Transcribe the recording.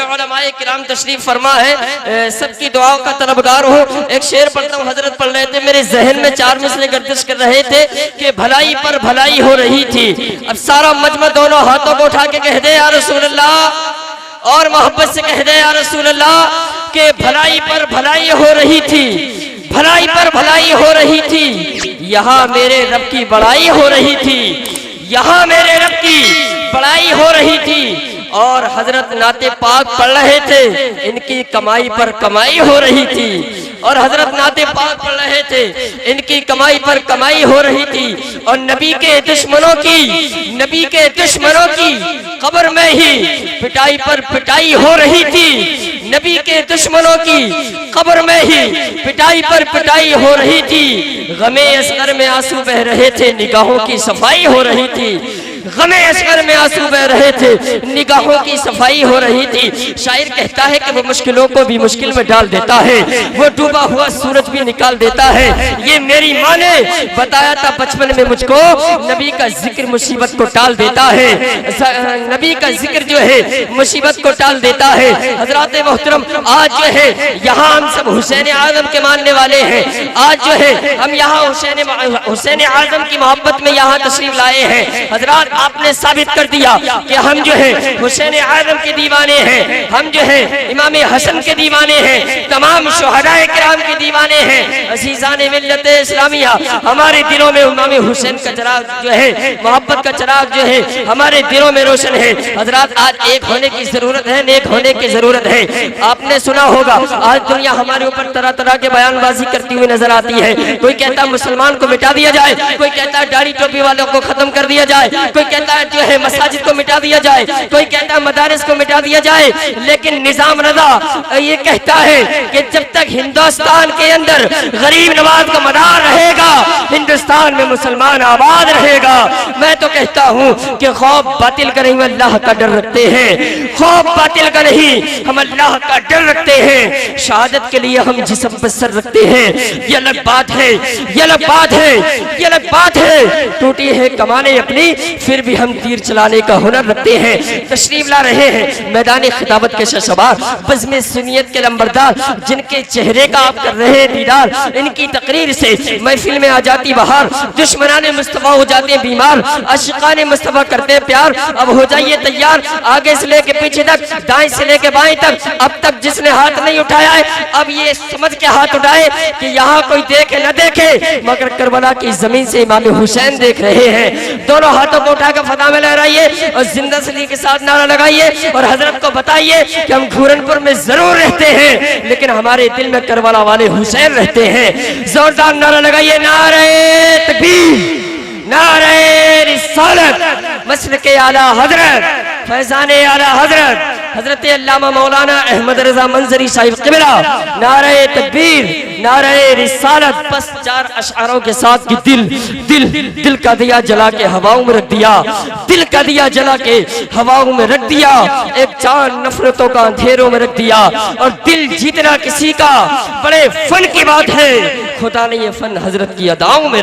उलमाए किराम तशरीफ फरमा है, सबकी दुआओं का तलबगार हूँ। एक शेर पढ़ता हूँ, हजरत पढ़ रहे थे, मेरे जहन में चार मिसले गर्दिश कर रहे थे कि भलाई पर भलाई हो रही थी। अब सारा मजमा दोनों हाथों को उठा के कह दे या रसूल अल्लाह, और मोहब्बत से कह दे या रसूल अल्लाह के भलाई पर भलाई हो रही थी, भलाई पर भलाई हो रही थी। यहाँ मेरे रब की बड़ाई हो रही थी, यहाँ मेरे रब की बड़ाई हो रही थी। और हजरत नाते पाक पढ़ रहे थे, इनकी कमाई पर कमाई हो रही थी। और हजरत नाते पाक पढ़ रहे थे, इनकी कमाई पर कमाई हो रही थी। और नबी के दुश्मनों की कब्र में ही पिटाई पर पिटाई हो रही थी। नबी के दुश्मनों की कब्र में ही पिटाई पर पिटाई हो रही थी। गमे असगर में आंसू बह रहे थे, निगाहों की सफाई हो रही थी। गमे असगर में आंसू बह रहे थे, निगाहों की सफाई हो रही थी। शायर कहता है कि वो मुश्किलों को भी मुश्किल में डाल देता है, वो डूबा हुआ सूरज भी निकाल देता है। ये मेरी माँ ने बताया था बचपन में मुझको, नबी का जिक्र मुसीबत को टाल देता है। नबी का जिक्र जो है मुसीबत को टाल देता है। हजरात मोहतरम, आज जो है यहाँ हम सब हुसैन आजम के मानने वाले हैं। आज जो है हम यहाँ हुसैन आजम की मोहब्बत में यहाँ तशरीफ लाए हैं। हजरात, आपने साबित कर दिया कि हम जो है हुसैन आजम के दीवाने हैं, हम जो है इमाम हसन के दीवाने हैं, तमाम शुहदाए किराम के दीवाने हैं। अज़ीज़ाने मिल्लत इस्लामिया, हमारे दिलों में इमाम हुसैन का चिराग जो है, मोहब्बत का चिराग जो है हमारे दिलों में रोशन है। हजरात, आज एक होने की जरूरत है, नेक होने की जरूरत है। आपने सुना होगा आज दुनिया हमारे ऊपर तरह तरह के बयानबाजी करती हुई नजर आती है। कोई कहता है मुसलमान को मिटा दिया जाए, कोई कहता है दाढ़ी टोपी वालों को खत्म कर दिया जाए, कोई कहता है जो है मसाजिद को मिटा दिया जाए, कोई कहता है मदारिस को मिटा दिया जाए। लेकिन निजाम रजा ये कहता है कि जब तक हिंदुस्तान के अंदर गरीब नवाज का मदार रहेगा, हिंदुस्तान में मुसलमान आबाद रहेगा। मैं तो कहता हूँ कि खौफ बातिल का नहीं, अल्लाह का डर रखते हैं। खौफ बातिल का नहीं, हम अल्लाह का डर रखते हैं। शहादत के लिए हम जिस्म पर सर रखते हैं। ये अलग बात है, ये अलग बात है, ये अलग बात है। टूटी है कमाने अपनी, फिर भी हम तीर चलाने का हुनर रखते हैं। तशरीफ ला रहे हैं मैदान खिताबत के शहसवार, बज़्म सुन्नियत के लंबरदार, जिनके चेहरे का आप कर रहे हैं दीदार। इनकी तकरीर से महफिल में आ जाती बहार, दुश्मनाने मुस्तफा हो जाते हैं बीमार, आशिकाने मुस्तफा करते हैं प्यार। अब हो जाइए तैयार, आगे से लेके पीछे तक, दाएं से लेके बाएं तक। अब तक जिसने हाथ नहीं उठाया है, अब ये समझ के हाथ उठाए कि यहाँ कोई देखे न देखे, मगर करबला की जमीन से इमाम हुसैन देख रहे हैं। दोनों हाथों को उठाकर फदा में लहराइए और जिंदा सली के साथ नारा लगाइए और हजरत को बताइए कि हम घूरनपुर में जरूर रहते हैं, लेकिन हमारे दिल में करबला वाले हुसैन रहते हैं। जोरदार नारा लगाइए, नारे तकबीर, नारे रिसालत, मसलके आला हजरत, फैजाने आला हजरत, हजरत अल्लामा मौलाना अहमद रजा मंजरी साहिब क़िबला। नारे तकबीर, नारे रिसालत। बस चार अशआरों के साथ कि दिल दिल दिल का दिया जला के हवाओं में रख दिया, दिल का दिया जला के हवाओं में रख दिया, एक चांद नफरतों का अंधेरों में रख दिया। और दिल जीतना किसी का बड़े फन की बात है, खुदा ने ये फन हजरत की अदाओं में